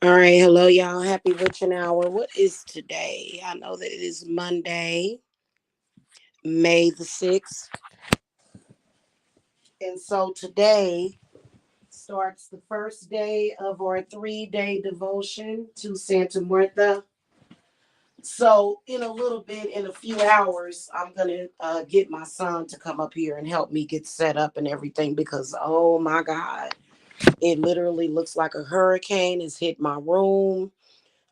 All right, hello y'all. Happy witching hour. What is today? I know that it is Monday, May the 6th. And so today starts the first day of our 3-day devotion to Santa Muerta. So in a little bit, in a few hours, I'm gonna get my son to come up here and help me get set up and everything because oh my God, it literally looks like a hurricane has hit my room.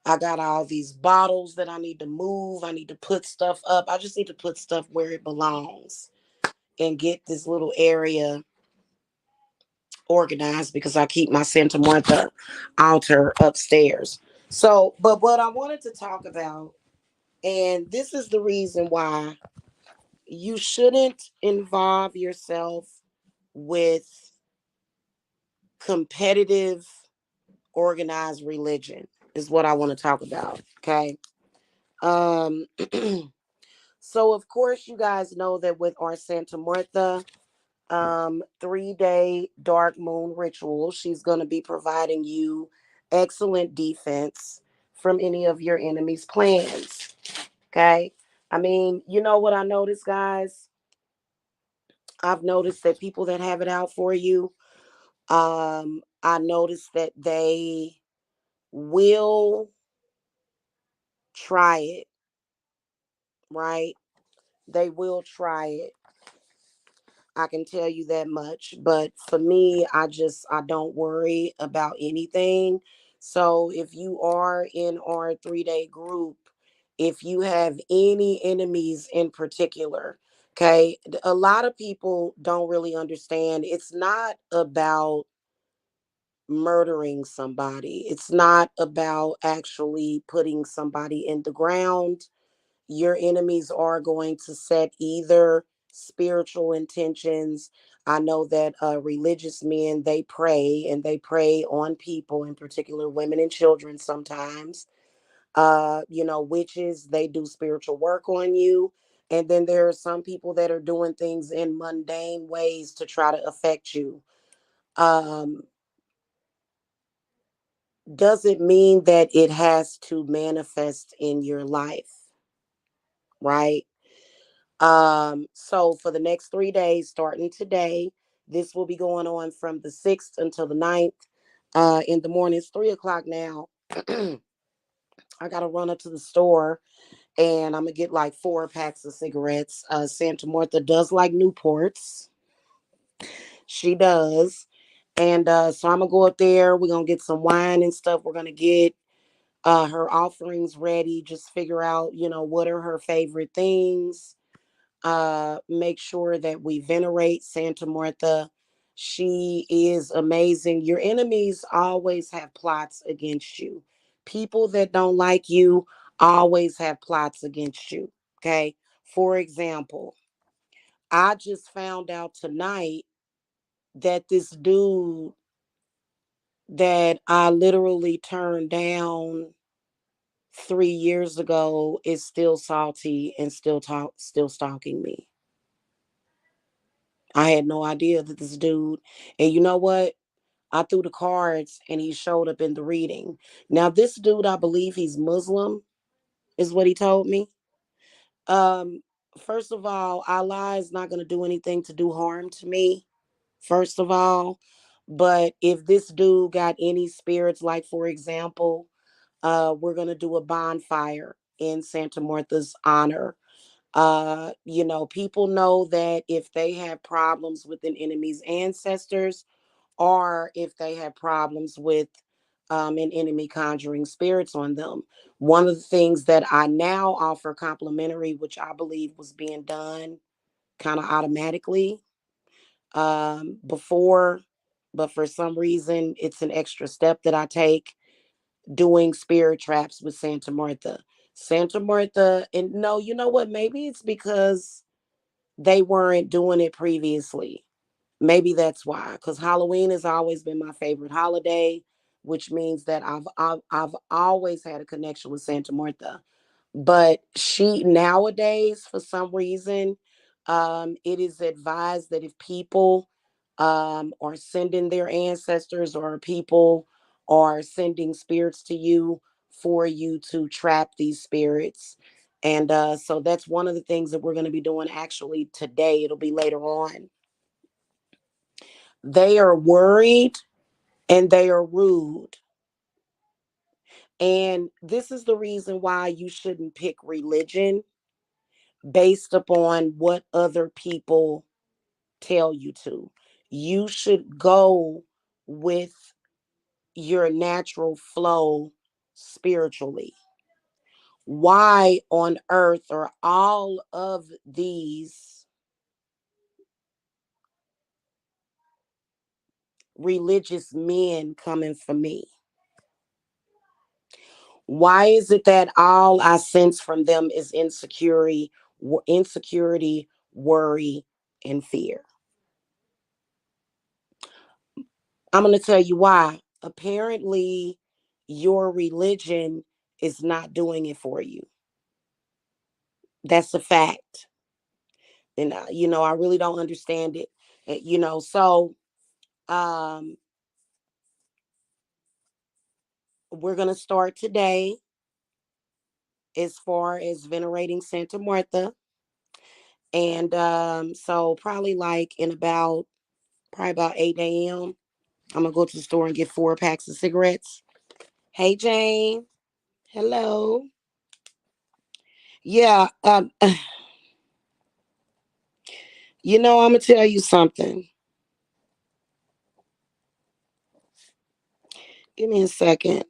I got all these bottles that I need to move. I need to put stuff up. I just need to put stuff where it belongs and get this little area organized because I keep my Santa Martha altar upstairs. So, but what I wanted to talk about, and this is the reason why you shouldn't involve yourself with competitive, organized religion, is what I want to talk about. Okay. Um, So, of course, you guys know that with our Santa Martha 3-day dark moon ritual, she's going to be providing you excellent defense from any of your enemy's plans. Okay. I mean, you know what I noticed, guys? I've noticed that people that have it out for you, I noticed that they will try it, right? They will try it. I can tell you that much. But for me, I don't worry about anything. So if you are in our 3-day group, if you have any enemies in particular, okay, a lot of people don't really understand. It's not about murdering somebody. It's not about actually putting somebody in the ground. Your enemies are going to set either spiritual intentions. I know that religious men, they pray and they prey on people, in particular women and children sometimes. Witches, they do spiritual work on you. And then there are some people that are doing things in mundane ways to try to affect you. Um, doesn't mean that it has to manifest in your life, right? So for the next 3 days, starting today, this will be going on from the 6th until the 9th. In the morning, it's 3 o'clock now. I gotta run up to the store and I'm gonna get like 4 packs of cigarettes. Santa Martha does like Newports. She does. And so I'm gonna go up there. We're gonna get some wine and stuff. We're gonna get her offerings ready. Just figure out, what are her favorite things. Make sure that we venerate Santa Martha. She is amazing. Your enemies always have plots against you. People that don't like you always have plots against you. Okay. For example, I just found out tonight that this dude that I literally turned down 3 years ago is still salty and still stalking me. I had no idea that this dude, and you know what? I threw the cards and he showed up in the reading. Now, this dude, I believe he's Muslim, is what he told me. Um, First of all, Allah is not going to do anything to do harm to me, first of all. But if this dude got any spirits, like for example, we're going to do a bonfire in Santa Martha's honor. People know that if they have problems with an enemy's ancestors, or if they have problems with an enemy conjuring spirits on them. One of the things that I now offer complimentary, which I believe was being done kind of automatically before, but for some reason, it's an extra step that I take doing spirit traps with Santa Martha. Santa Martha, and no, you know what? Maybe it's because they weren't doing it previously. Maybe that's why, because Halloween has always been my favorite holiday, which means that I've always had a connection with Santa Martha. But she nowadays, for some reason, it is advised that if people are sending their ancestors or people are sending spirits to you for you to trap these spirits. And so that's one of the things that we're going to be doing actually today. It'll be later on. They are worried and they are rude. And this is the reason why you shouldn't pick religion based upon what other people tell you to. You should go with your natural flow spiritually. Why on earth are all of these religious men coming for me? Why is it that all I sense from them is insecurity, worry, and fear? I'm going to tell you why. Apparently, your religion is not doing it for you. That's a fact. And, I really don't understand it. So um, we're going to start today as far as venerating Santa Martha. And so probably like in probably about 8 a.m., I'm going to go to the store and get 4 packs of cigarettes. Hey, Jane. Hello. Yeah. I'm going to tell you something. Give me a second.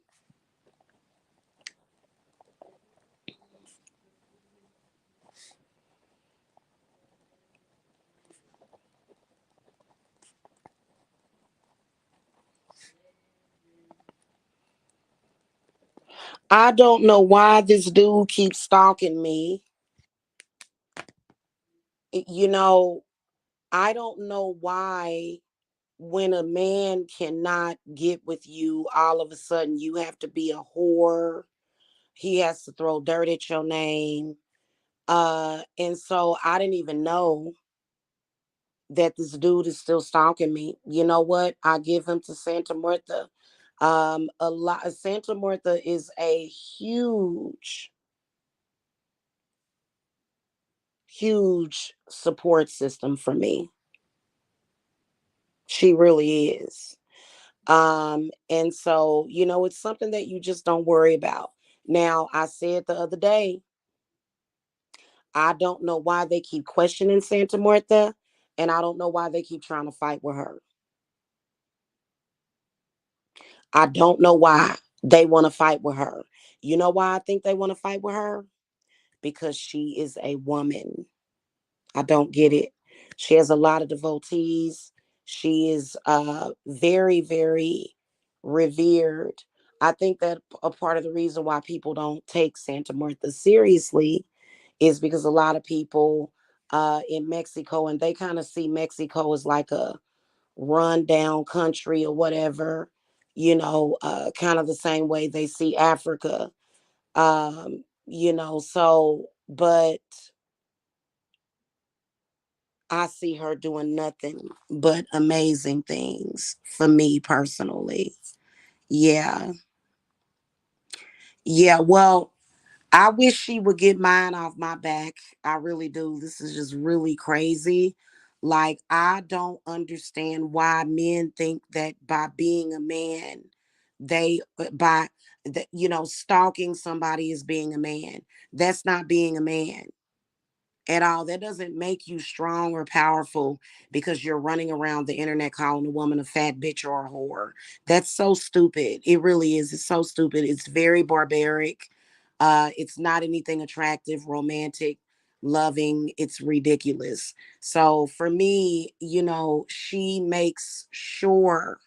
I don't know why this dude keeps stalking me. You know, I don't know why when a man cannot get with you, all of a sudden you have to be a whore. He has to throw dirt at your name. And so I didn't even know that this dude is still stalking me. You know what? I give him to Santa Martha. A lot Santa Martha is a huge support system for me. She really is. And so, it's something that you just don't worry about. Now, I said the other day, I don't know why they keep questioning Santa Martha, and I don't know why they keep trying to fight with her. I don't know why they want to fight with her. You know why I think they want to fight with her? Because she is a woman. I don't get it. She has a lot of devotees. She is very, very revered. I think that a part of the reason why people don't take Santa Martha seriously is because a lot of people in Mexico, and they kind of see Mexico as like a rundown country or whatever, kind of the same way they see Africa. But I see her doing nothing but amazing things for me personally. Yeah. Yeah. Well, I wish she would get mine off my back. I really do. This is just really crazy. Like, I don't understand why men think that by being a man, by, stalking somebody is being a man. That's not being a man at all. That doesn't make you strong or powerful because you're running around the internet calling a woman a fat bitch or a whore. That's so stupid. It really is. It's so stupid. It's very barbaric. It's not anything attractive, romantic, loving. It's ridiculous. So for me, she makes sure,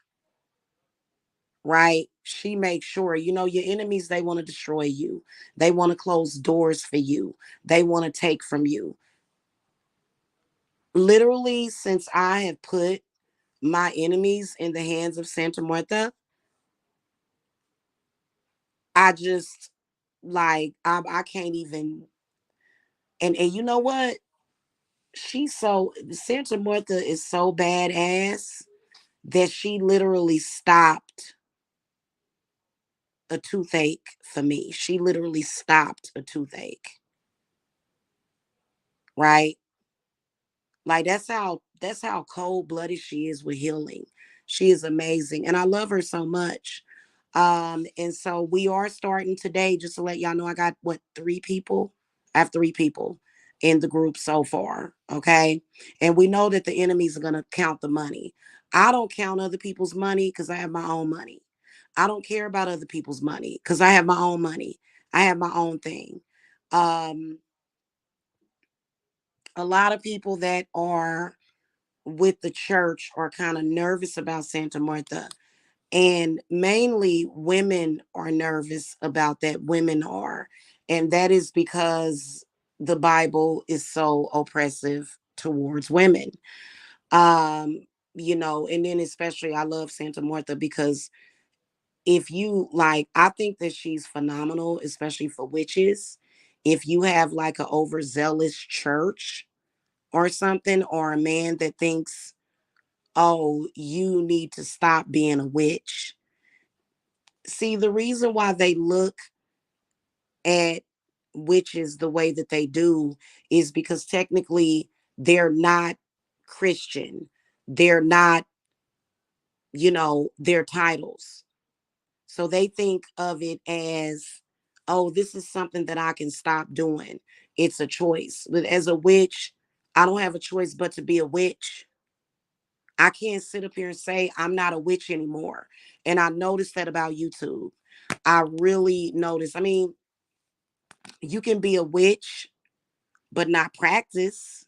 right? She makes sure, your enemies, they want to destroy you. They want to close doors for you. They want to take from you. Literally, since I have put my enemies in the hands of Santa Martha, I just like I can't even. And you know what? Santa Martha is so badass that she literally stopped a toothache for me. She literally stopped a toothache, right? Like that's how cold-blooded she is with healing. She is amazing and I love her so much. And so we are starting today, just to let y'all know. I got what, 3 people? I have 3 people in the group so far. Okay. And we know that the enemies are gonna count the money. I don't count other people's money because I have my own money. I don't care about other people's money because I have my own money. I have my own thing. Um, a lot of people that are with the church are kind of nervous about Santa Martha. And mainly women are nervous about that. Women are. And that is because the Bible is so oppressive towards women. And then especially I love Santa Martha because if you like, I think that she's phenomenal, especially for witches. If you have like an overzealous church or something, or a man that thinks, oh, you need to stop being a witch. See, the reason why they look at witches the way that they do is because technically they're not Christian. They're not, their titles. So they think of it as, oh, this is something that I can stop doing. It's a choice. But as a witch, I don't have a choice but to be a witch. I can't sit up here and say I'm not a witch anymore. And I noticed that about YouTube. I really noticed. I mean, you can be a witch but not practice.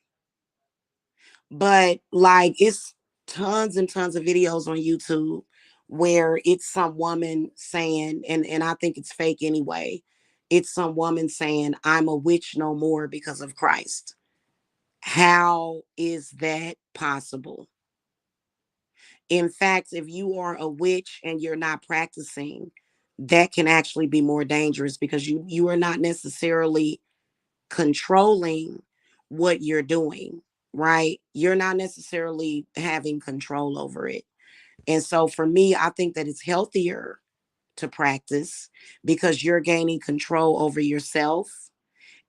But like it's tons and tons of videos on YouTube where it's some woman saying, and I think it's fake anyway. It's some woman saying, I'm a witch no more because of Christ. How is that possible? In fact, if you are a witch and you're not practicing, that can actually be more dangerous because you are not necessarily controlling what you're doing, right? You're not necessarily having control over it. And so for me, I think that it's healthier to practice because you're gaining control over yourself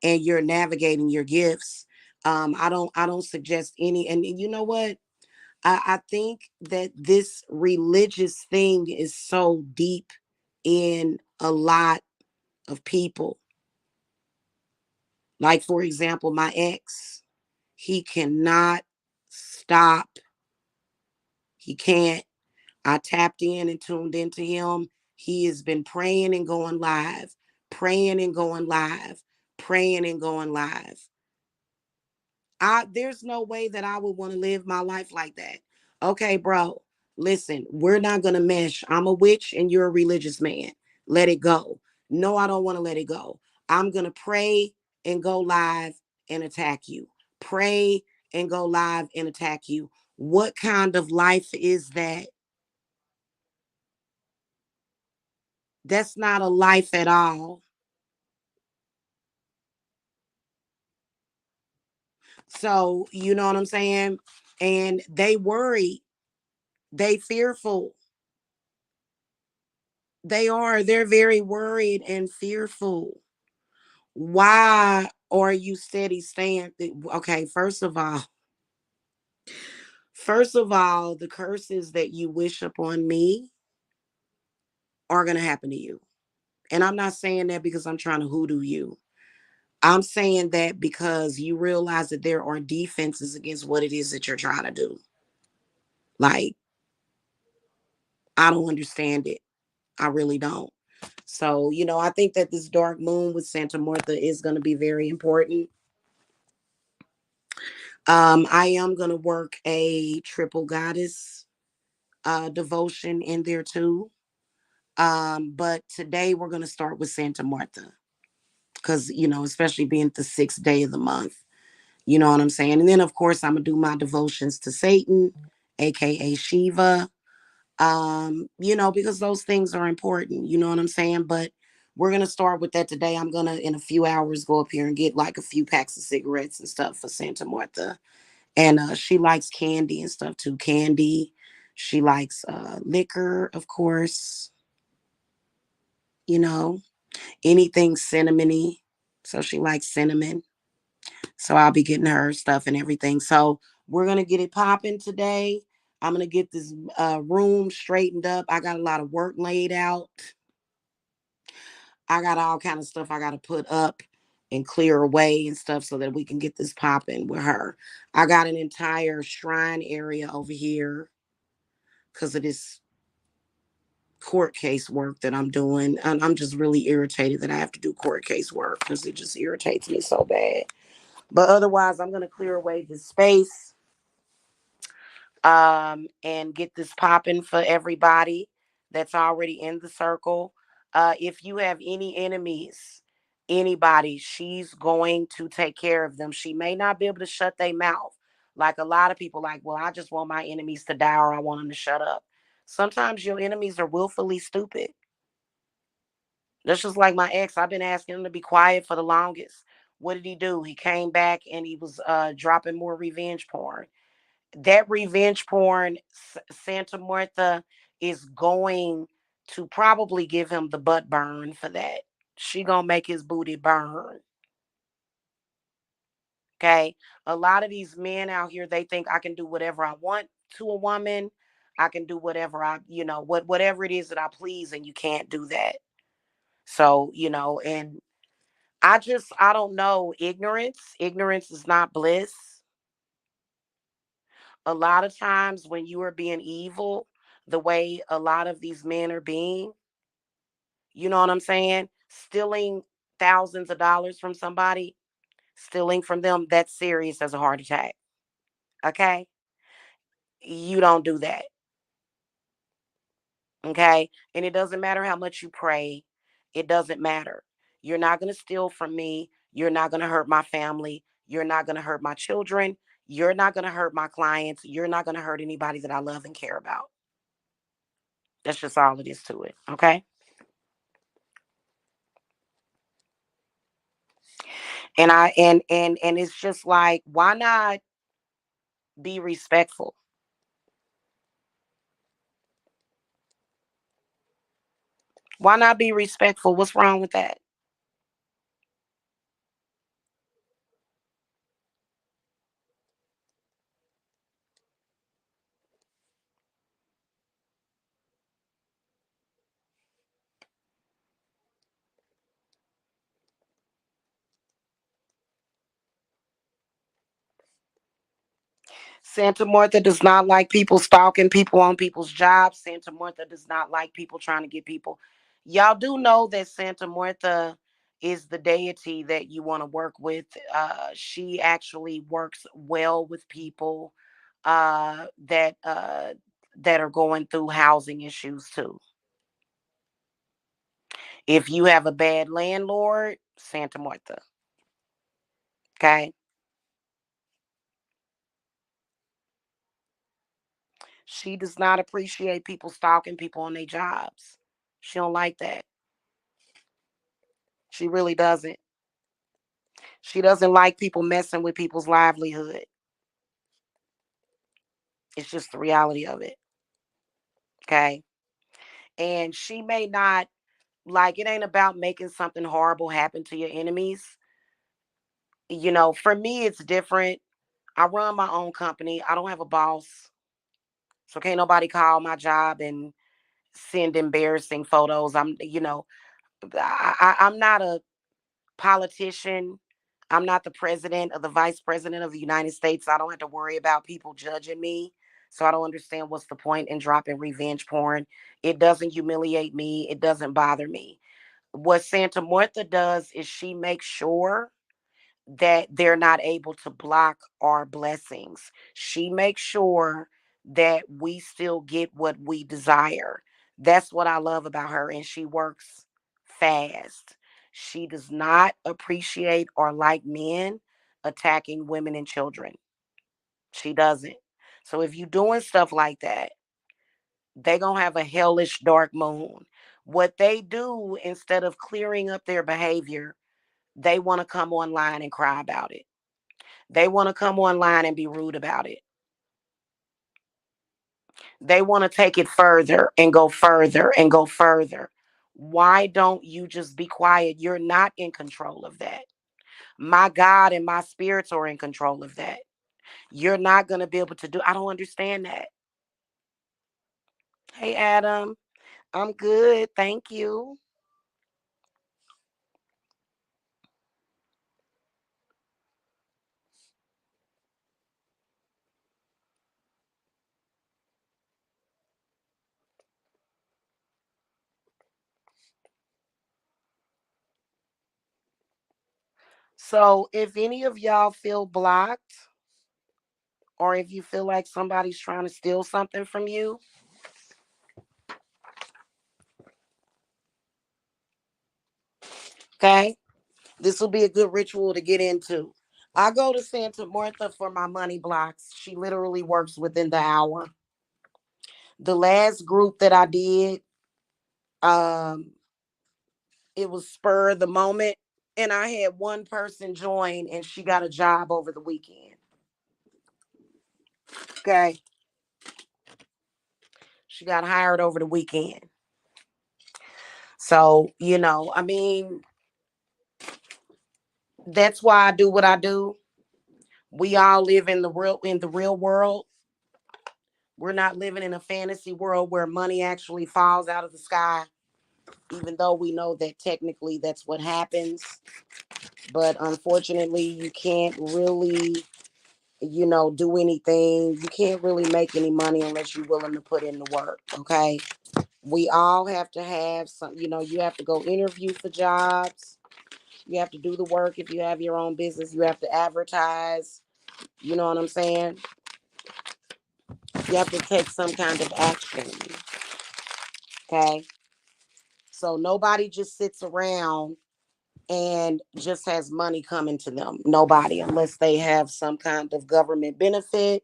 and you're navigating your gifts. I don't suggest any, and you know what? I think that this religious thing is so deep in a lot of people. Like, for example, my ex, he cannot stop. He can't. I tapped in and tuned into him. He has been praying and going live, praying and going live, praying and going live. There's no way that I would want to live my life like that. Okay, bro. Listen, we're not gonna mesh. I'm a witch and you're a religious man. Let it go. No, I don't want to let it go. I'm gonna pray and go live and attack you. Pray and go live and attack you. What kind of life is that? That's not a life at all. So, you know what I'm saying? And they worry, they fearful. They're very worried and fearful. Why are you steady staying? Okay, first of all, the curses that you wish upon me are going to happen to you. And I'm not saying that because I'm trying to hoodoo you. I'm saying that because you realize that there are defenses against what it is that you're trying to do. Like, I don't understand it. I really don't. So, I think that this dark moon with Santa Martha is going to be very important. I am going to work a triple goddess devotion in there too. But today we're going to start with Santa Martha because, especially being the 6th day of the month, you know what I'm saying? And then, of course, I'm going to do my devotions to Satan, aka Shiva, because those things are important, you know what I'm saying? But we're going to start with that today. I'm going to, in a few hours, go up here and get like a few packs of cigarettes and stuff for Santa Martha. And she likes candy and stuff too. Candy. She likes liquor, of course. you know, anything cinnamony. So she likes cinnamon. So I'll be getting her stuff and everything. So we're gonna get it popping today. I'm gonna get this room straightened up. I got a lot of work laid out. I got all kind of stuff I gotta put up and clear away and stuff so that we can get this popping with her. I got an entire shrine area over here because of this court case work that I'm doing. And I'm just really irritated that I have to do court case work because it just irritates me so bad. But otherwise, I'm gonna clear away this space and get this popping for everybody that's already in the circle. If you have any enemies, anybody, she's going to take care of them. She may not be able to shut their mouth. Like a lot of people, like, well, I just want my enemies to die or I want them to shut up. Sometimes your enemies are willfully stupid. That's just like my ex. I've been asking him to be quiet for the longest. What did he do? He came back and he was dropping more revenge porn. That revenge porn, Santa Martha is going to probably give him the butt burn for that. She gonna make his booty burn. Okay. A lot of these men out here, they think I can do whatever I want to a woman. I can do whatever whatever it is that I please, and you can't do that. So, and I don't know. Ignorance is not bliss. A lot of times when you are being evil, the way a lot of these men are being, you know what I'm saying? Stealing thousands of dollars from somebody, stealing from them, that's serious as a heart attack. Okay? You don't do that. Okay? And it doesn't matter how much you pray, it doesn't matter. You're not going to steal from me. You're not going to hurt my family. You're not going to hurt my children. You're not going to hurt my clients. You're not going to hurt anybody that I love and care about. That's just all it is to it. Okay. And it's just like, why not be respectful? Why not be respectful? What's wrong with that? Santa Martha does not like people stalking people on people's jobs. Santa Martha does not like people trying to get people. Y'all do know that Santa Martha is the deity that you want to work with. She actually works well with people that are going through housing issues too. If you have a bad landlord, Santa Martha. Okay. She does not appreciate people stalking people on their jobs. She don't like that. She really doesn't. She doesn't like people messing with people's livelihood. It's just the reality of it. Okay. And she may not like it ain't about making something horrible happen to your enemies. For me, it's different. I run my own company. I don't have a boss. So can't nobody call my job and send embarrassing photos. I'm not a politician. I'm not the president or the vice president of the United States. I don't have to worry about people judging me. So I don't understand what's the point in dropping revenge porn. It doesn't humiliate me. It doesn't bother me. What Santa Martha does is she makes sure that they're not able to block our blessings. She makes sure that we still get what we desire. That's what I love about her. And she works fast. She does not appreciate or like men attacking women and children. She doesn't. So if you're doing stuff like that, they going to have a hellish dark moon. What they do instead of clearing up their behavior, they want to come online and cry about it. They want to come online and be rude about it. They want to take it further and go further and go further. Why don't you just be quiet? You're not in control of that. My God and my spirits are in control of that. You're not going to be able to do. I don't understand that. Hey, Adam. I'm good. Thank you. So, if any of y'all feel blocked, or if you feel like somebody's trying to steal something from you, okay, this will be a good ritual to get into. I go to Santa Martha for my money blocks. She literally works within the hour. The last group that I did, um, it was spur of the moment, and I had one person join, and she got a job over the weekend. Okay, she got hired over the weekend. So I mean, that's why I do what I do. We all live in the real world. We're not living in a fantasy world where money actually falls out of the sky, even though we know that technically that's what happens. But unfortunately, you can't really, do anything. You can't really make any money unless you're willing to put in the work. Okay. We all have to have some, you have to go interview for jobs. You have to do the work. If you have your own business, you have to advertise. You know what I'm saying? You have to take some kind of action. Okay. So nobody just sits around and just has money coming to them. Nobody, unless they have some kind of government benefit,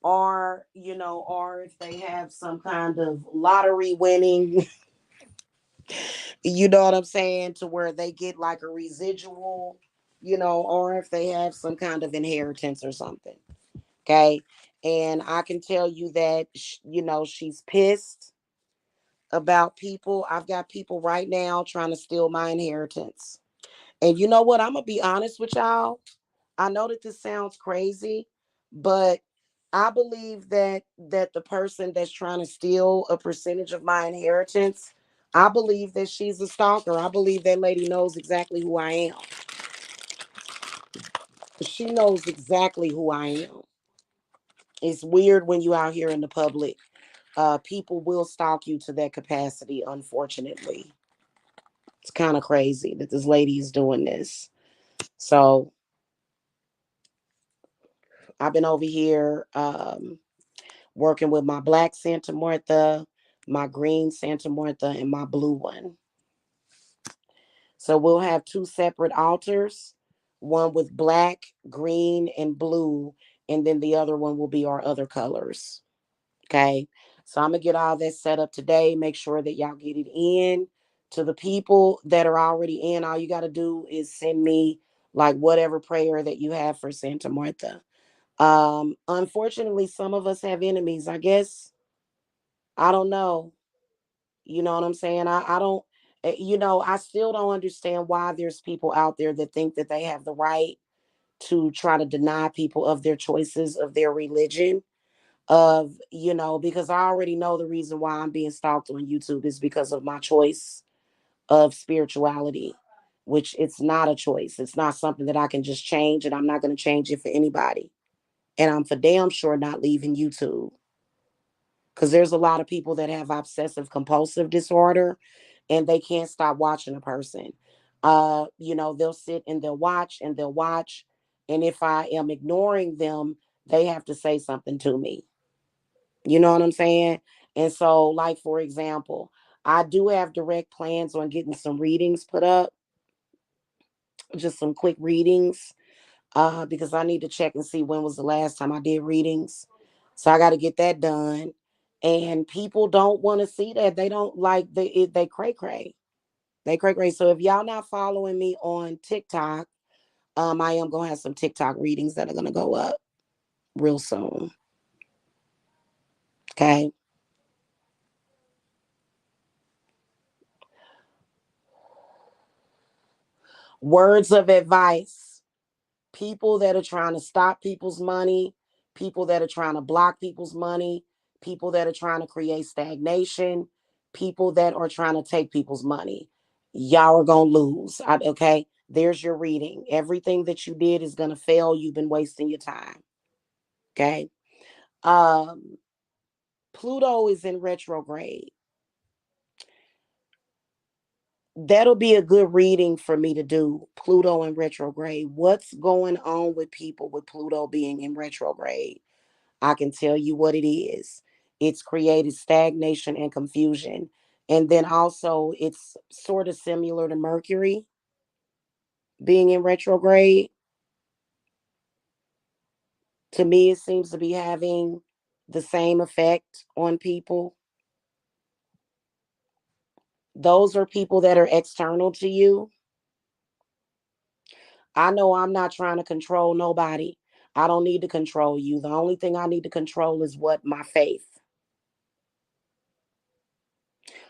or if they have some kind of lottery winning, you know what I'm saying, to where they get like a residual, or if they have some kind of inheritance or something. Okay. And I can tell you that, she's pissed about people. I've got people right now trying to steal my inheritance. And you know what? I'm going to be honest with y'all. I know that this sounds crazy, but I believe that the person that's trying to steal a percentage of my inheritance, I believe that she's a stalker. I believe that lady knows exactly who I am. She knows exactly who I am. It's weird when you out here in the public. People will stalk you to that capacity, unfortunately. It's kind of crazy that this lady is doing this. So I've been over here working with my black Santa Martha, my green Santa Martha, and my blue one. So we'll have two separate altars, one with black, green, and blue, and then the other one will be our other colors. Okay. So I'm gonna get all that set up today. Make sure that y'all get it in. To the people that are already in, all you gotta do is send me like whatever prayer that you have for Santa Martha. Unfortunately, some of us have enemies. I guess I don't know. You know what I'm saying? I don't. I still don't understand why there's people out there that think that they have the right to try to deny people of their choices of their religion, because I already know the reason why I'm being stalked on YouTube is because of my choice of spirituality, which it's not a choice. It's not something that I can just change, and I'm not going to change it for anybody. And I'm for damn sure not leaving YouTube, because there's a lot of people that have obsessive compulsive disorder and they can't stop watching a person. They'll sit and they'll watch and they'll watch. And if I am ignoring them, they have to say something to me. You know what I'm saying? And so, like, for example, I do have direct plans on getting some readings put up, just some quick readings, because I need to check and see when was the last time I did readings. So I got to get that done. And people don't want to see that. They don't like they cray cray. They cray cray. So if y'all not following me on TikTok, I am gonna have some TikTok readings that are gonna go up real soon. Okay. Words of advice. People that are trying to stop people's money, people that are trying to block people's money, people that are trying to create stagnation, people that are trying to take people's money. Y'all are going to lose. Okay? There's your reading. Everything that you did is going to fail. You've been wasting your time. Okay? Um Pluto is in retrograde. That'll be a good reading for me to do. Pluto in retrograde. What's going on with people with Pluto being in retrograde? I can tell you what it is. It's created stagnation and confusion. And then also, it's sort of similar to Mercury being in retrograde. To me, it seems to be having the same effect on people. Those are people that are external to you. I know I'm not trying to control nobody. I don't need to control you. The only thing I need to control is what my faith.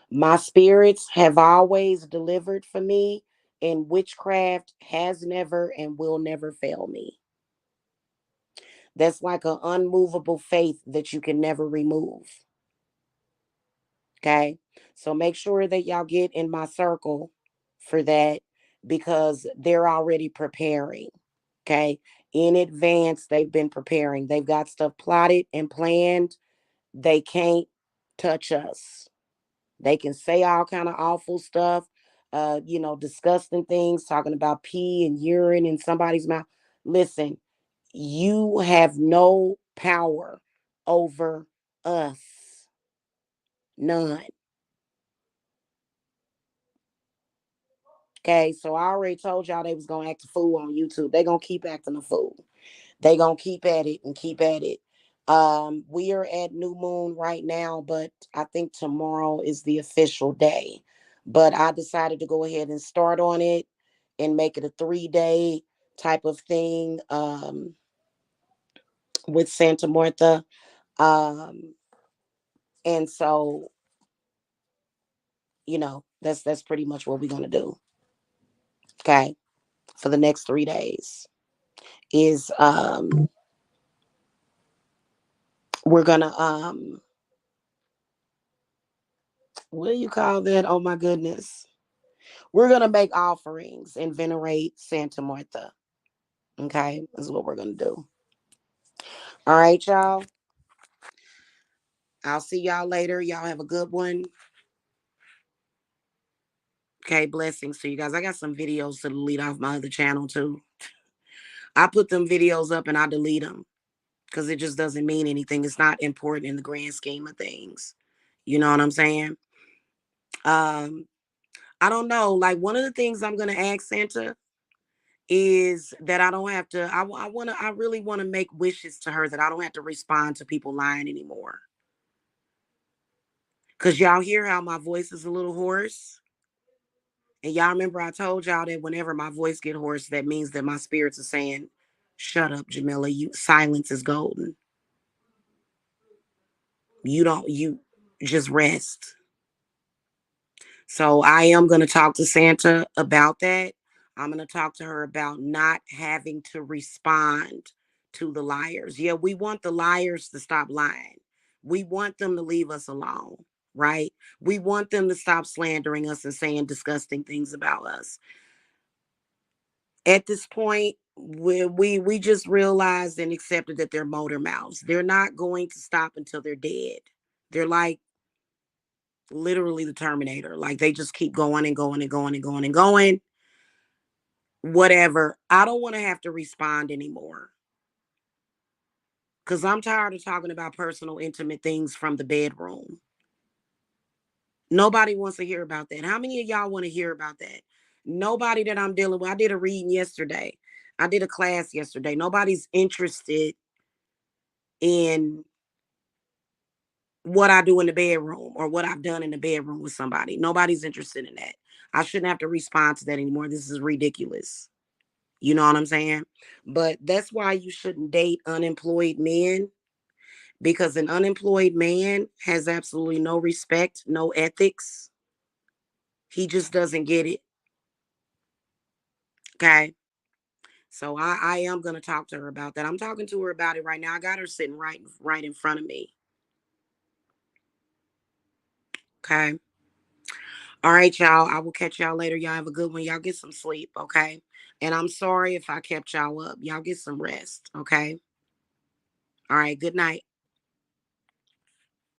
My spirits have always delivered for me, and witchcraft has never and will never fail me. That's like an unmovable faith that you can never remove. Okay. So make sure that y'all get in my circle for that because they're already preparing. Okay. In advance, they've been preparing. They've got stuff plotted and planned. They can't touch us. They can say all kind of awful stuff, disgusting things, talking about pee and urine in somebody's mouth. Listen, you have no power over us. None. Okay, so I already told y'all they was gonna act a fool on YouTube. They gonna keep acting a fool. They gonna keep at it and keep at it. We are at new moon right now, but I think tomorrow is the official day. But I decided to go ahead and start on it and make it a 3 day type of thing with Santa Martha. Um, and so, that's pretty much what we're gonna do. Okay, for the next 3 days is we're gonna what do you call that? Oh my goodness. We're gonna make offerings and venerate Santa Martha. Okay, is what we're gonna do. All right, y'all. I'll see y'all later. Y'all have a good one. Okay, blessings to you guys. I got some videos to delete off my other channel too. I put them videos up and I delete them because it just doesn't mean anything. It's not important in the grand scheme of things. You know what I'm saying? Um, I don't know. Like one of the things I'm gonna ask Santa is that I don't have to. I really want to make wishes to her that I don't have to respond to people lying anymore. Cause y'all hear how my voice is a little hoarse. And y'all remember I told y'all that whenever my voice get hoarse, that means that my spirits are saying, "Shut up, Jamila. You silence is golden. You just rest." So I am gonna talk to Santa about that. I'm gonna talk to her about not having to respond to the liars. Yeah, we want the liars to stop lying. We want them to leave us alone, right? We want them to stop slandering us and saying disgusting things about us. At this point, we just realized and accepted that they're motor mouths. They're not going to stop until they're dead. They're like literally the Terminator. Like they just keep going and going and going and going and going. Whatever. I don't want to have to respond anymore. Because I'm tired of talking about personal, intimate things from the bedroom. Nobody wants to hear about that. How many of y'all want to hear about that? Nobody that I'm dealing with. I did a reading yesterday. I did a class yesterday. Nobody's interested in what I do in the bedroom or what I've done in the bedroom with somebody. Nobody's interested in that. I shouldn't have to respond to that anymore. This is ridiculous. You know what I'm saying? But that's why you shouldn't date unemployed men because an unemployed man has absolutely no respect, no ethics. He just doesn't get it. Okay. So I am gonna talk to her about that. I'm talking to her about it right now. I got her sitting right in front of me. Okay. All right, y'all. I will catch y'all later. Y'all have a good one. Y'all get some sleep, okay? And I'm sorry if I kept y'all up. Y'all get some rest, okay? All right, good night.